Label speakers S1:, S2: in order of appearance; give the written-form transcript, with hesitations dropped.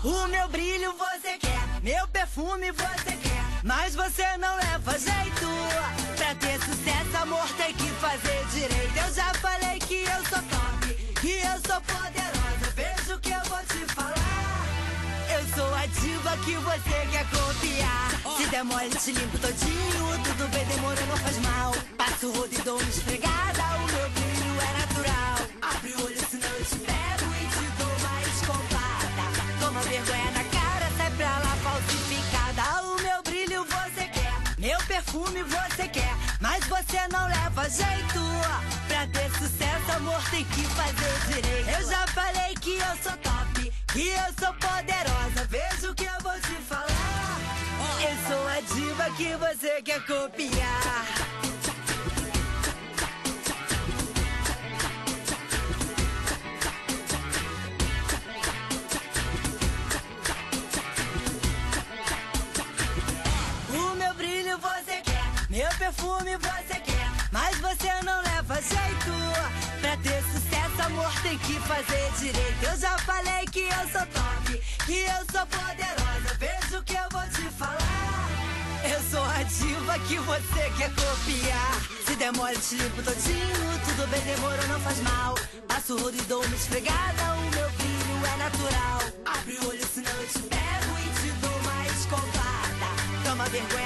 S1: O meu brilho você quer, meu perfume você quer, mas você não leva jeito. Pra ter sucesso, amor, tem que fazer direito. Eu já falei que eu sou top, que eu sou poderosa. Veja o que eu vou te falar. Eu sou a diva que você quer copiar. Se der mole, te limpo todinho. Tudo bem, demorou, não faz mal. Passo o rodo e dou uma esfregada. O meu brilho é natural. Abre o olho, senão eu te pego e te dou uma escopada. Toma vergonha na cara, sai pra lá falsificada. O meu brilho você quer, meu perfume você quer, mas você não leva jeito. Pra ter sucesso, amor, tem que fazer direito. Eu já falei que eu sou top, que eu sou poderosa. Veja o que eu vou te falar. Eu sou a diva que você quer copiar. Você quer, meu perfume você quer, mas você não leva jeito. Pra ter sucesso, amor, tem que fazer direito. Eu já falei que eu sou top, que eu sou poderosa. Veja o que eu vou te falar. Eu sou a diva que você quer copiar. Se der mole, te limpo todinho. Tudo bem, demorou, não faz mal. Passo o rodo e dou uma esfregada. O meu brilho é natural. Abre o olho, senão eu te pego e te dou uma escopada. Toma vergonha